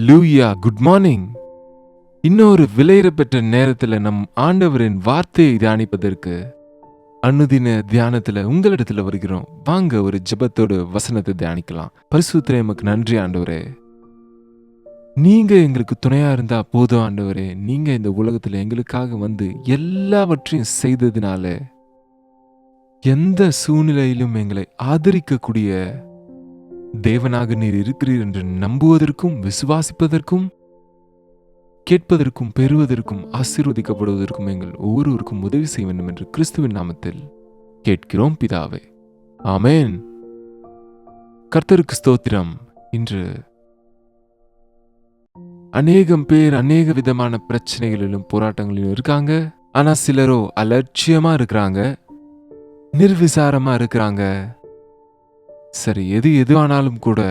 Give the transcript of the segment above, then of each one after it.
ஹல்லேலூயா. Good morning. இன்னொரு விலையிற பெற்ற நேரத்துல நம் ஆண்டவரின் வார்த்தையை தியானிப்பதற்கு அனுதின தியானத்துல உங்களிடத்துல வருகிறோம். வாங்க ஒரு ஜெபத்தோடு வசனத்தை தியானிக்கலாம். பரிசுத்தரே, எமக்கு நன்றி ஆண்டவரே. நீங்க எங்களுக்கு துணையா இருந்தா போதும் ஆண்டவரே. நீங்க இந்த உலகத்துல எங்களுக்காக வந்து எல்லாவற்றையும் செய்ததினால எந்த சூழ்நிலையிலும் எங்களை ஆதரிக்கக்கூடிய தேவனாக நீர் இருக்கிறீர் என்று நம்புவதற்கும் விசுவாசிப்பதற்கும் கேட்பதற்கும் பெறுவதற்கும் ஆசீர்வதிக்கப்படுவதற்கும் எங்கள் ஒவ்வொருவருக்கும் உதவி செய்ய வேண்டும் என்று கிறிஸ்துவின் நாமத்தில் கேட்கிறோம் பிதாவே, ஆமென். கர்த்தருக்கு ஸ்தோத்திரம். இன்று அநேகம் பேர் அநேக விதமான பிரச்சனைகளிலும் போராட்டங்களிலும் இருக்காங்க. ஆனா சிலரோ அலட்சியமா இருக்கிறாங்க, நிர்விசாரமா இருக்கிறாங்க. சரி, எதுவானாலும் கூட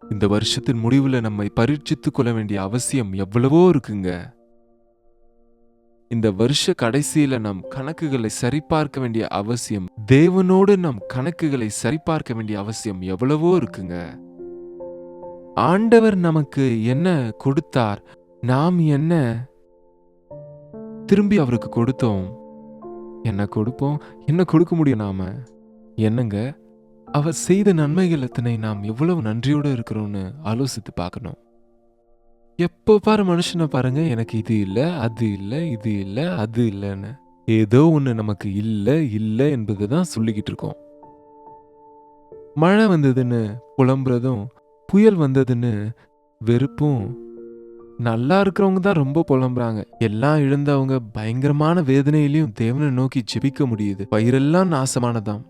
இந்த வருஷத்தின் முடிவுல நம்மை பரீட்சித்துக் கொள்ள வேண்டிய அவசியம் எவ்வளவோ இருக்குங்க. இந்த வருஷ கடைசியில நம் கணக்குகளை சரிபார்க்க வேண்டிய அவசியம், தேவனோடு நம் கணக்குகளை சரிபார்க்க வேண்டிய அவசியம் எவ்வளவோ இருக்குங்க. ஆண்டவர் நமக்கு என்ன கொடுத்தார், நாம் என்ன திரும்பி அவருக்கு கொடுத்தோம். என்ன கொடுப்போம், என்ன கொடுக்க முடியும் நாம? என்னங்க, அவர் செய்த நன்மைகள் எத்தனை, நாம் எவ்வளவு நன்றியோடு இருக்கிறோம்னு ஆலோசித்து பார்க்கணும். எப்போ பாரு மனுஷனை பாருங்க, எனக்கு இது இல்லை, அது இல்லை, இது இல்லை, அது இல்லைன்னு ஏதோ ஒன்று நமக்கு இல்லை இல்லை என்பது தான் சொல்லிக்கிட்டு இருக்கோம். மழை வந்ததுன்னு புலம்புறதும், புயல் வந்ததுன்னு வெறுப்பும், நல்லா இருக்கிறவங்க தான் ரொம்ப புலம்புறாங்க. எல்லாம் இழந்தவங்க பயங்கரமான வேதனையிலையும் தேவனை நோக்கி ஜெபிக்க முடியுது. பயிரெல்லாம் நாசமானதாம்.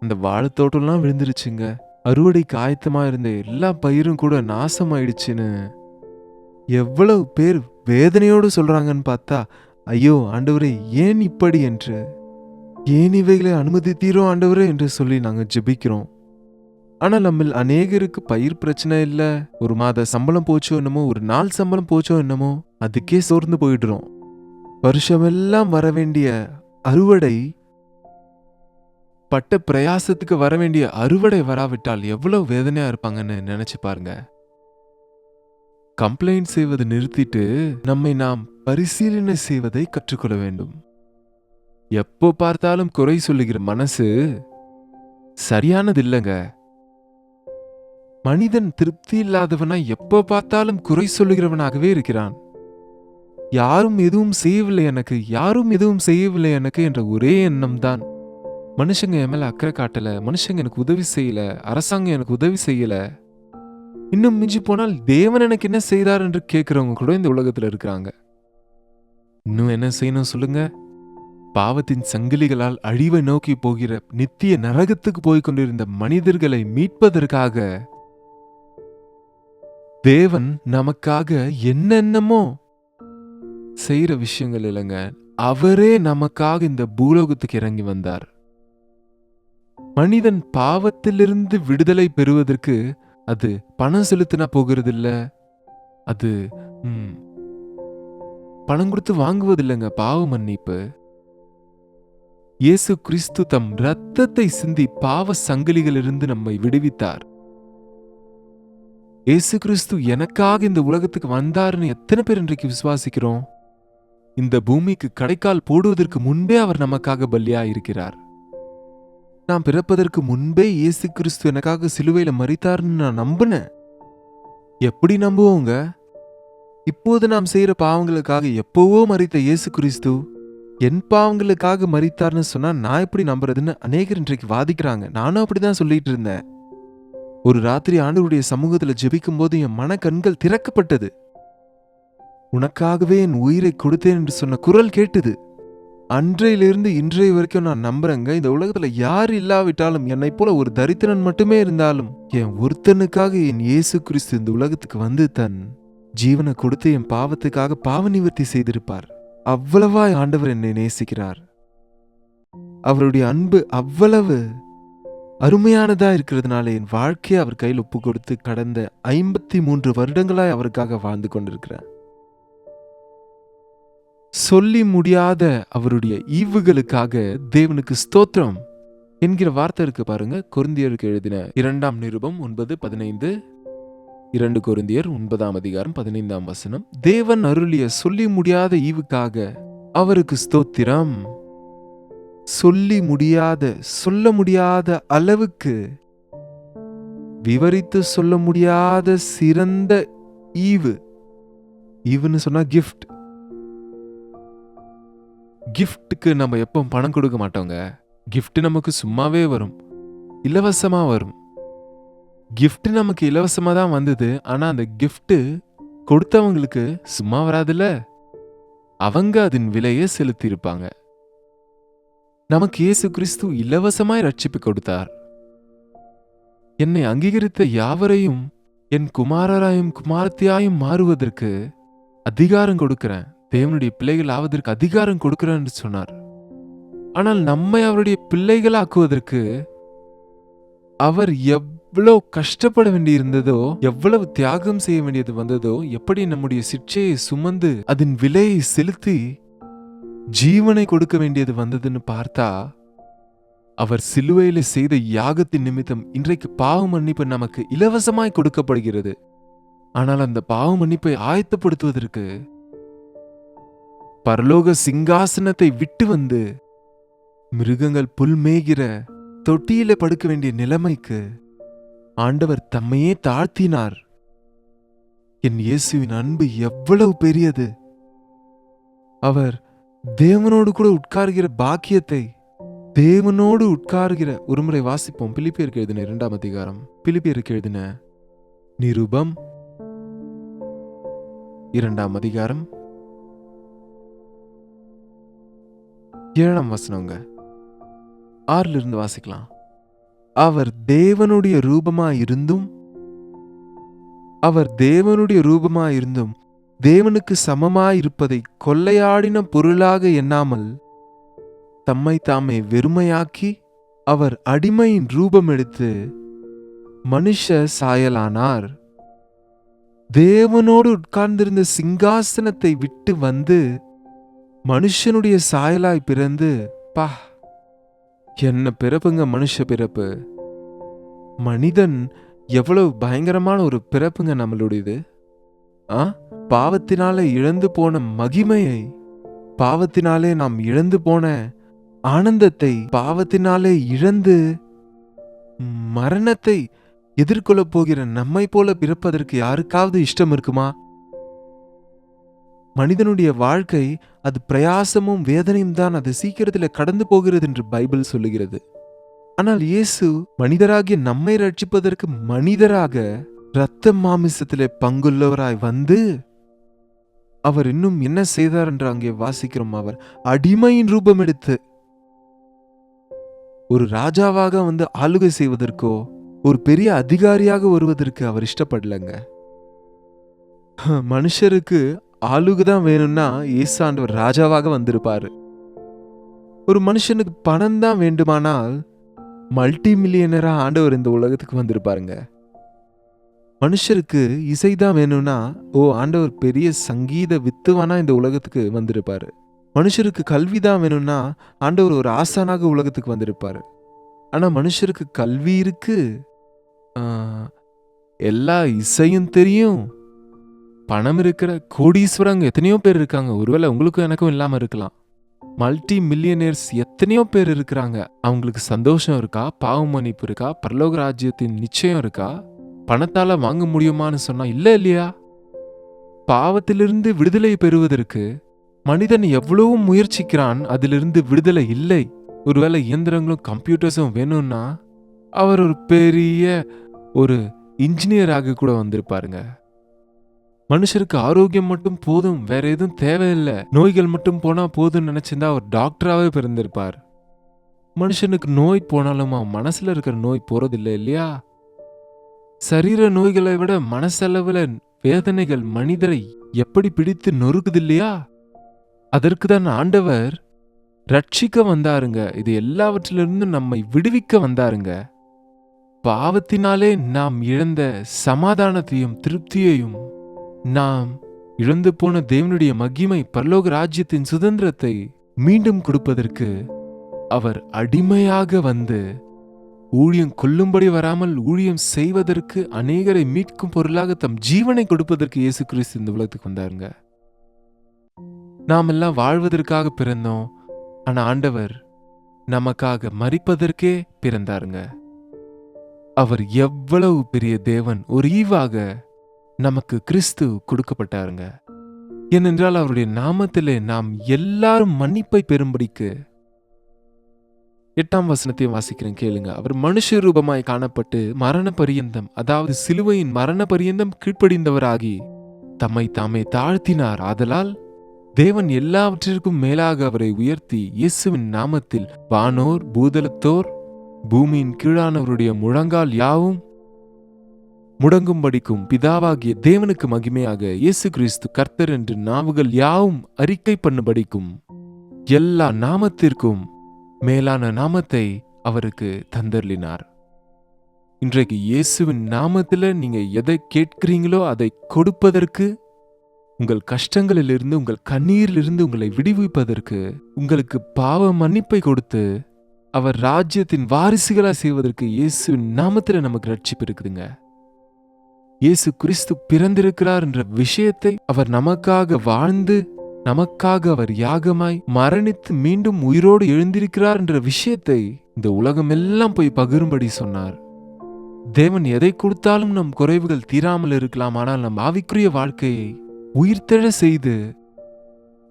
அந்த வாழைத்தோட்டம்லாம் விழுந்துருச்சுங்க. அறுவடைக்கு ஆயத்தமா இருந்த எல்லா பயிரும் கூட நாசமாயிடுச்சுன்னு எவ்வளவு பேர் வேதனையோடு சொல்றாங்கன்னு பார்த்தா, ஐயோ ஆண்டவரே, ஏன் இப்படி என்று, ஏன் இவைகளை அனுமதித்தீரோ ஆண்டவரே என்று சொல்லி நாங்க ஜெபிக்கிறோம். ஆனா நம்ம அநேகருக்கு பயிர் பிரச்சனை இல்லை, ஒரு மாத சம்பளம் போச்சோ என்னமோ, ஒரு நாள் சம்பளம் போச்சோ என்னமோ, அதுக்கே சோர்ந்து போயிடுறோம். வருஷமெல்லாம் வர வேண்டிய அறுவடை, பட்ட பிரயாசத்துக்கு வர வேண்டிய அறுவடை வராவிட்டால் எவ்வளவு வேதனையா இருப்பாங்கன்னு நினைச்சு பாருங்க. கம்ப்ளைண்ட் செய்வதை நிறுத்திட்டு நம்மை நாம் பரிசீலனை செய்வதை கற்றுக்கொள்ள வேண்டும். எப்போ பார்த்தாலும் குறை சொல்லுகிற மனசு சரியானது இல்லைங்க. மனிதன் திருப்தி இல்லாதவனா எப்போ பார்த்தாலும் குறை சொல்லுகிறவனாகவே இருக்கிறான். யாரும் எதுவும் செய்யவில்லை எனக்கு, யாரும் எதுவும் செய்யவில்லை எனக்கு என்ற ஒரே எண்ணம் தான். மனுஷங்க என் மேல அக்கறை காட்டல, மனுஷங்க எனக்கு உதவி செய்யல, அரசாங்கம் எனக்கு உதவி செய்யல, இன்னும் மிஞ்சி போனால் தேவன் எனக்கு என்ன செய்தார் என்று கேட்கிறவங்க கூட இந்த உலகத்துல இருக்கிறாங்க. இன்னும் என்ன செய்யணும் சொல்லுங்க? பாவத்தின் சங்கிலிகளால் அழிவை நோக்கி போகிற நித்திய நரகத்துக்கு போய் கொண்டிருந்த மனிதர்களை மீட்பதற்காக தேவன் நமக்காக என்னென்னமோ செய்யற விஷயங்கள் இல்லைங்க. அவரே நமக்காக இந்த பூலோகத்துக்கு இறங்கி வந்தார். மனிதன் பாவத்திலிருந்து விடுதலை பெறுவதற்கு அது பணம் செலுத்தினா போகிறது இல்ல, அது பணம் கொடுத்து வாங்குவதில்லைங்க பாவ மன்னிப்பு. இயேசு கிறிஸ்து தம் இரத்தத்தை சிந்தி பாவ சங்கிலிகளிலிருந்து நம்மை விடுவித்தார். இயேசு கிறிஸ்து எனக்காக இந்த உலகத்துக்கு வந்தாருன்னு எத்தனை பேர் இன்றைக்கு விசுவாசிக்கிறோம்? இந்த பூமிக்கு கடைக்கால் போடுவதற்கு முன்பே அவர் நமக்காக பலியா இருக்கிறார். நான் பிறப்பதற்கு முன்பே இயேசு கிறிஸ்து எனக்காக சிலுவையில மரித்தார்னு நான் நம்பினேன். எப்படி நம்புவோங்க? இப்போது நாம் செய்யற பாவங்களுக்காக எப்பவோ மரித்த இயேசு கிறிஸ்து என் பாவங்களுக்காக மரித்தார்னு சொன்னா நான் எப்படி நம்புறதுன்னு அநேகர் இன்றைக்கு வாதிக்கிறாங்க. நானும் அப்படிதான் சொல்லிட்டு இருந்தேன். ஒரு ராத்திரி ஆண்டவருடைய சமூகத்துல ஜெபிக்கும் போது என் மன கண்கள் திறக்கப்பட்டது. உனக்காகவே என் உயிரை கொடுத்தேன் என்று சொன்ன குரல் கேட்டது. அன்றையிலிருந்து இன்றைய வரைக்கும் நான் நம்புறேங்க, இந்த உலகத்துல யார் இல்லாவிட்டாலும், என்னை போல ஒரு தரித்திரன் மட்டுமே இருந்தாலும், என் ஒருத்தனுக்காக என் இயேசு கிறிஸ்து இந்த உலகத்துக்கு வந்து தன் ஜீவனை கொடுத்து என் பாவத்துக்காக பாவ நிவர்த்தி செய்திருப்பார். அவ்வளவா ஆண்டவர் என்னை நேசிக்கிறார். அவருடைய அன்பு அவ்வளவு அருமையானதா இருக்கிறதுனால என் வாழ்க்கையை அவர் கையில் ஒப்பு கொடுத்து கடந்த 53 வருடங்களாய் அவருக்காக வாழ்ந்து கொண்டிருக்கிறேன். சொல்லி முடியாத அவருடைய ஈவுகளுக்காக தேவனுக்கு ஸ்தோத்திரம் என்கிற வார்த்தை இருக்கு பாருங்க. கொரிந்தியருக்கு எழுதின 2 நிருபம் 9:15. 2 கொரிந்தியர் 9ஆம் அதிகாரம் 15ஆம் வசனம். தேவன் அருளிய சொல்லி முடியாத ஈவுக்காக அவருக்கு ஸ்தோத்திரம். சொல்லி முடியாத, சொல்ல முடியாத அளவுக்கு, விவரித்து சொல்ல முடியாத சிறந்த ஈவு. ஈவுன்னு சொன்னா கிஃப்ட். கிஃப்ட்டுக்கு நம்ம எப்போ பணம் கொடுக்க மாட்டோங்க. கிஃப்ட் நமக்கு சும்மாவே வரும், இலவசமா வரும். கிஃப்ட் நமக்கு இலவசமா தான் வந்தது. ஆனா அந்த கிஃப்ட் கொடுத்தவங்களுக்கு சும்மா வராதுல்ல, அவங்க அதன் விலையை செலுத்தி இருப்பாங்க. நமக்கு இயேசு கிறிஸ்து இலவசமாய் ரட்சிப்பு கொடுத்தார். என்னை அங்கீகரித்த யாவரையும் என் குமாரராயும் குமாரத்தியாயும் மாறுவதற்கு அதிகாரம் கொடுக்கிறேன், தேவனுடைய பிள்ளைகள் ஆவதற்கு அதிகாரம் கொடுக்கிறேன் சொன்னார். ஆனால் நம்மை அவருடைய பிள்ளைகளாக்குவதற்கு அவர் எவ்வளவு கஷ்டப்பட வேண்டியிருந்ததோ, எவ்வளவு தியாகம் செய்ய வேண்டியது வந்ததோ, எப்படி நம்முடைய சிற்சையை சுமந்து அதன் விலையை செலுத்தி ஜீவனை கொடுக்க வேண்டியது வந்ததுன்னு பார்த்தா, அவர் சிலுவையில செய்த யாகத்தின் நிமித்தம் இன்றைக்கு பாவ மன்னிப்பு நமக்கு இலவசமாய் கொடுக்கப்படுகிறது. ஆனால் அந்த பாவ மன்னிப்பை ஆயத்தப்படுத்துவதற்கு பரலோக சிங்காசனத்தை விட்டு வந்து மிருகங்கள் புல் மேய்கிற தொட்டியில படுக்க வேண்டிய நிலைமைக்கு ஆண்டவர் தம்மையே தாழ்த்தினார். என் இயேசுவின் அன்பு எவ்வளவு பெரியது! அவர் தேவனோடு கூட உட்கார்கிற பாக்கியத்தை, தேவனோடு உட்கார்கிற, ஒருமுறை வாசிப்போம். பிலிப்பியருக்கு எழுதின 2ஆம் அதிகாரம், பிலிப்பியருக்கு எழுதின நிருபம் 2ஆம் அதிகாரம் 7ஆம் வசனங்க. 6ல இருந்து வாசிக்கலாம். அவர் தேவனுடைய ரூபமாயிருந்தும் தேவனுக்கு சமமாயிருப்பதை கொள்ளையாடின பொருளாக எண்ணாமல் தம்மை தாமே வெறுமையாக்கி அவர் அடிமையின் ரூபம் எடுத்து மனுஷ சாயலானார். தேவனோடு உட்கார்ந்திருந்த சிங்காசனத்தை விட்டு வந்து மனுஷனுடைய சாயலாய் பிறந்து, பா என்ன பிறப்புங்க மனுஷ பிறப்பு! மனிதன் எவ்வளவு பயங்கரமான ஒரு பிறப்புங்க நம்மளுடையது. பாவத்தினாலே இழந்து போன மகிமையை, பாவத்தினாலே நாம் இழந்து போன ஆனந்தத்தை, பாவத்தினாலே இழந்து மரணத்தை எதிர்கொள்ள போகிற நம்மை போல பிறப்பதற்கு யாருக்காவது இஷ்டம் இருக்குமா? மனிதனுடைய வாழ்க்கை அது பிரயாசமும் வேதனையும் தான், அது சீக்கிரத்தில் கடந்து போகிறது என்று பைபிள் சொல்லுகிறது. ஆனால் இயேசு மனிதராகிய நம்மை ரட்சிப்பதற்கு மனிதராக இரத்த மாமிசத்திலே பங்குள்ளவராய் வந்து அவர் இன்னும் என்ன செய்தார் என்று அங்கே வாசிக்கிறோம். அவர் அடிமையின் ரூபம் எடுத்து ஒரு ராஜாவாக வந்து ஆளுகை செய்வதற்கோ ஒரு பெரிய அதிகாரியாக வருவதற்கு அவர் இஷ்டப்படலங்க. மனுஷருக்கு ஆளுகுதான் வேணும்னா இயேசு ஆண்டவர் ராஜாவாக வந்திருப்பாரு. ஒரு மனுஷனுக்கு பணம் தான் வேண்டுமானால் மல்டி மில்லியனரா ஆண்டவர் இந்த உலகத்துக்கு வந்திருப்பாருங்க. மனுஷருக்கு இசைதான் வேணும்னா ஆண்டவர் பெரிய சங்கீத வித்துவானா இந்த உலகத்துக்கு வந்திருப்பாரு. மனுஷருக்கு கல்விதான் வேணும்னா ஆண்டவர் ஒரு ஆசானாக உலகத்துக்கு வந்திருப்பாரு. ஆனா மனுஷருக்கு கல்வி இருக்கு, எல்லா இசையும் தெரியும், பணம் இருக்கிற கோடீஸ்வரங்க எத்தனையோ பேர் இருக்காங்க. ஒருவேளை உங்களுக்கும் எனக்கும் இல்லாம இருக்கலாம். மல்டி மில்லியனர்ஸ் எத்தனையோ பேர் இருக்கிறாங்க. அவங்களுக்கு சந்தோஷம் இருக்கா? பாவ மன்னிப்பு இருக்கா? பரலோக ராஜ்யத்தின் நிச்சயம் இருக்கா? பணத்தால வாங்க முடியுமான்னு சொன்னா இல்ல இல்லையா? பாவத்திலிருந்து விடுதலை பெறுவதற்கு மனிதன் எவ்வளவு முயற்சிக்கிறான், அதிலிருந்து விடுதலை இல்லை. ஒருவேளை இயந்திரங்களும் கம்ப்யூட்டர்ஸும் வேணும்னா அவர் ஒரு பெரிய ஒரு இன்ஜினியராக கூட வந்திருப்பாருங்க. மனுஷருக்கு ஆரோக்கியம் மட்டும் போதும், வேற எதுவும் தேவையில்லை, நோய்கள் மட்டும் போனா போதும் நினைச்சிருந்தா அவர் டாக்டராகவே பிறந்திருப்பார். மனுஷனுக்கு நோய் போனாலுமா மனசுல இருக்கிற நோய் போறதில்லை இல்லையா? சரீர நோய்களை விட மனசளவுல வேதனைகள் மனிதரை எப்படி பிடித்து நொறுக்குது இல்லையா? அதற்கு தான் ஆண்டவர் ரட்சிக்க வந்தாருங்க. இது எல்லாவற்றிலிருந்து நம்மை விடுவிக்க வந்தாருங்க. பாவத்தினாலே நாம் இழந்த சமாதானத்தையும் திருப்தியையும், நாம் இழந்து போன தேவனுடைய மகிமை, பரலோக ராஜ்யத்தின் சுதந்திரத்தை மீண்டும் கொடுப்பதற்கு அவர் அடிமையாக வந்து ஊழியம் கொல்லும்படி வராமல் ஊழியம் செய்வதற்கு, அநேகரை மீட்கும் பொருளாக தம் ஜீவனை கொடுப்பதற்கு இயேசு கிறிஸ்து இந்த உலகத்துக்கு வந்தாருங்க. நாம் எல்லாம் வாழ்வதற்காக பிறந்தோம். ஆனா ஆண்டவர் நமக்காக மரிப்பதற்கே பிறந்தாருங்க. அவர் எவ்வளவு பெரிய தேவன்! ஒரு ஈவாக நமக்கு கிறிஸ்து கொடுக்கப்பட்டாருங்க. ஏனென்றால் அவருடைய நாமத்திலே நாம் எல்லாரும் மன்னிப்பை பெறும்படிக்கு. 8ஆம் வசனத்தை வாசிக்கிறேன், கேளுங்க. அவர் மனுஷ ரூபமாய் காணப்பட்டு மரண பரியந்தம், அதாவது சிலுவையின் மரண பரியந்தம் கீழ்ப்படிந்தவராகி தம்மை தாமே தாழ்த்தினார். ஆதலால் தேவன் எல்லாவற்றிற்கும் மேலாக அவரை உயர்த்தி இயேசுவின் நாமத்தில் வானோர், பூதலத்தோர், பூமியின் கீழானவருடைய முழங்கால் யாவும் முடங்கும்படிக்கும், பிதாவாகிய தேவனுக்கு மகிமையாக இயேசு கிறிஸ்து கர்த்தர் என்று நாவுகள் யாவும் அறிக்கை பண்ணும்படிக்கும், எல்லா நாமத்திற்கும் மேலான நாமத்தை அவருக்கு தந்தருளினார். இன்றைக்கு இயேசுவின் நாமத்தில் நீங்க எதை கேட்கிறீங்களோ அதை கொடுப்பதற்கு, உங்கள் கஷ்டங்களிலிருந்து, உங்கள் கண்ணீரிலிருந்து உங்களை விடுவிப்பதற்கு, உங்களுக்கு பாவ மன்னிப்பை கொடுத்து அவர் ராஜ்யத்தின் வாரிசுகளா செய்வதற்கு இயேசுவின் நாமத்தில் நமக்கு ரட்சிப்பு இருக்குதுங்க. இயேசு கிறிஸ்து பிறந்திருக்கிறார் என்ற விஷயத்தை, அவர் நமக்காக வாழ்ந்து நமக்காக அவர் யாகமாய் மரணித்து மீண்டும் உயிரோடு எழுந்திருக்கிறார் என்ற விஷயத்தை இந்த உலகம் எல்லாம் போய் பகிரும்படி சொன்னார். தேவன் எதை கொடுத்தாலும் நம் குறைவுகள் தீராமல் இருக்கலாம். ஆனால் நம் ஆவிக்குரிய வாழ்க்கையை உயிர்த்தெழ செய்து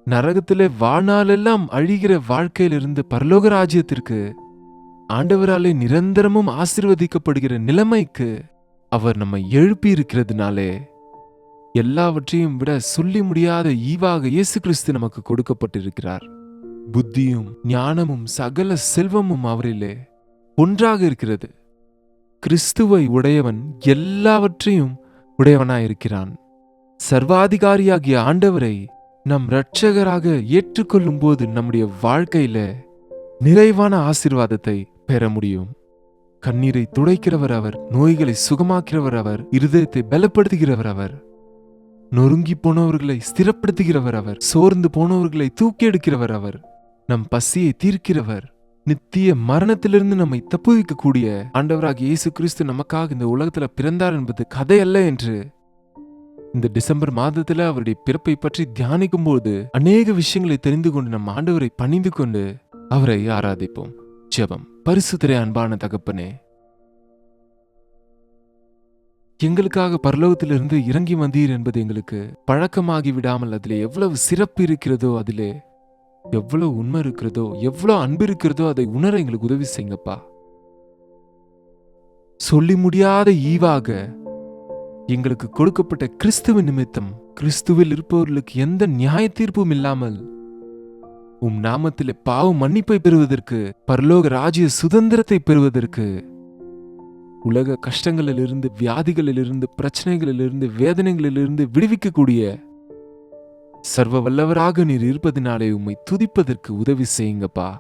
நரகத்திலே வாழ்நாளெல்லாம் அழிகிற வாழ்க்கையிலிருந்து பரலோக ராஜ்யத்திற்கு ஆண்டவராலே நிரந்தரமும் ஆசீர்வதிக்கப்படுகிற நிலைமைக்கு அவர் நம்மை எழுப்பி இருக்கிறதுனாலே எல்லாவற்றையும் விட சொல்லி முடியாத ஈவாக இயேசு கிறிஸ்து நமக்கு கொடுக்கப்பட்டிருக்கிறார். புத்தியும் ஞானமும் சகல செல்வமும் அவரிலே ஒன்றாக இருக்கிறது. கிறிஸ்துவை உடையவன் எல்லாவற்றையும் உடையவனாயிருக்கிறான். சர்வாதிகாரியாகிய ஆண்டவரை நம் இரட்சகராக ஏற்றுக்கொள்ளும் போது நம்முடைய வாழ்க்கையில நிறைவான ஆசீர்வாதத்தை பெற முடியும். கண்ணீரை துடைக்கிறவர் அவர், நோய்களை சுகமாக்கிறவர் அவர், இருதயத்தை பலப்படுத்துகிறவர் அவர், நொறுங்கி போனவர்களை ஸ்திரப்படுத்துகிறவர் அவர், சோர்ந்து போனவர்களை தூக்கி எடுக்கிறவர் அவர், நம் பசியை தீர்க்கிறவர், நித்திய மரணத்திலிருந்து நம்மை தப்புவிக்கக்கூடிய ஆண்டவராகிய இயேசு கிறிஸ்து நமக்காக இந்த உலகத்துல பிறந்தார் என்பது கதையல்ல என்று இந்த டிசம்பர் மாதத்துல அவருடைய பிறப்பை பற்றி தியானிக்கும் போது அநேக விஷயங்களை தெரிந்து கொண்டு நம் ஆண்டவரை பணிந்து கொண்டு அவரை ஆராதிப்போம். ஜெபம். பரிசுத்தரே, அன்பான தகப்பனே, எங்களுக்காக பரலோகத்திலிருந்து இறங்கி வந்தீர் என்பது எங்களுக்கு பழக்கமாகி விடாமல் அதிலே எவ்வளவு சிறப்பு இருக்கிறதோ, அதிலே எவ்வளவு உண்மை இருக்கிறதோ, எவ்வளவு அன்பு இருக்கிறதோ அதை உணர எங்களுக்கு உதவி செய்யுங்கப்பா. சொல்லி முடியாத ஈவாக எங்களுக்கு கொடுக்கப்பட்ட கிறிஸ்துவின் நிமித்தம், கிறிஸ்துவில் இருப்பவர்களுக்கு எந்த நியாய தீர்ப்பும் இல்லாமல் உம் நாமத்திலே பாவ மன்னிப்பை பெறுவதற்கு, பரலோக ராஜ்ய சுதந்திரத்தை பெறுவதற்கு, உலக கஷ்டங்களிலிருந்து, வியாதிகளிலிருந்து, பிரச்சனைகளிலிருந்து, வேதனைகளிலிருந்து விடுவிக்கக்கூடிய சர்வ வல்லவராக நீர் இருப்பதினாலே உம்மை துதிப்பதற்கு உதவி செய்யுங்கப்பா.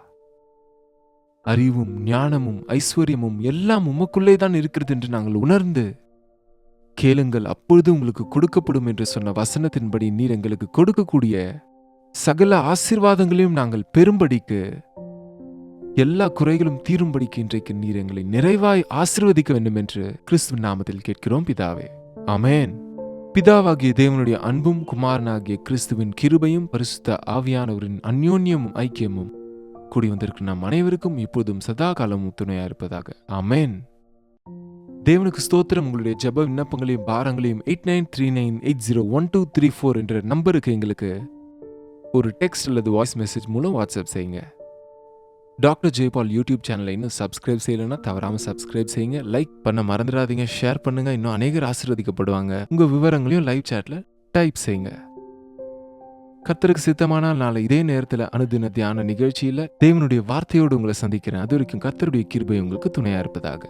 அறிவும் ஞானமும் ஐஸ்வர்யமும் எல்லாம் உமக்குள்ளே தான் இருக்கிறது என்று நாங்கள் உணர்ந்து, கேளுங்கள் அப்பொழுது உங்களுக்கு கொடுக்கப்படும் என்று சொன்ன வசனத்தின்படி நீர் எங்களுக்கு கொடுக்கக்கூடிய சகல ஆசீர்வாதங்களையும் நாங்கள் பெறும்படிக்கு, எல்லா குறைகளும் தீரும்படிக்கு இன்றைக்கு நீர் எங்களை நிறைவாய் ஆசீர்வதிக்க வேண்டும் என்று கிறிஸ்துவின் நாமத்தில் கேட்கிறோம் பிதாவே, ஆமென். பிதாவாகிய தேவனுடைய அன்பும் குமாரனாகிய கிறிஸ்துவின் கிருபையும் பரிசுத்த ஆவியானவரின் அந்யோன்யமும் ஐக்கியமும் கூடி வந்திருக்கும் நாம் அனைவருக்கும் இப்போதும் சதா காலமும் துணையா இருப்பதாக, ஆமென். தேவனுக்கு ஸ்தோத்திரம். உங்களுடைய ஜெப விண்ணப்பங்களையும் பாரங்களையும் 8939801234 என்ற நம்பருக்கு எங்களுக்கு ஒரு டெக்ஸ்ட் அல்லது வாய்ஸ் மெசேஜ் மூலம் வாட்ஸ்அப் செய்யுங்க. டாக்டர் ஜெயபால் யூடியூப் சேனலை இன்னும் சப்ஸ்கிரைப் செய்யலைன்னா தவறாமல் சப்ஸ்கிரைப் செய்யுங்க. லைக் பண்ண மறந்துடாதீங்க. ஷேர் பண்ணுங்க. இன்னும் அநேகர் ஆசீர்வதிக்கப்படுவாங்க. உங்க விவரங்களையும் லைவ் சாட்ல டைப் செய்யுங்க. கர்த்தருக்கு சித்தமானால் நாளை இதே நேரத்தில் அனுதின தியான நிகழ்ச்சியில தேவனுடைய வார்த்தையோடு உங்களை சந்திக்கிறேன். அது வரைக்கும் கர்த்தருடைய கிருபை உங்களுக்கு துணையா இருப்பதாக.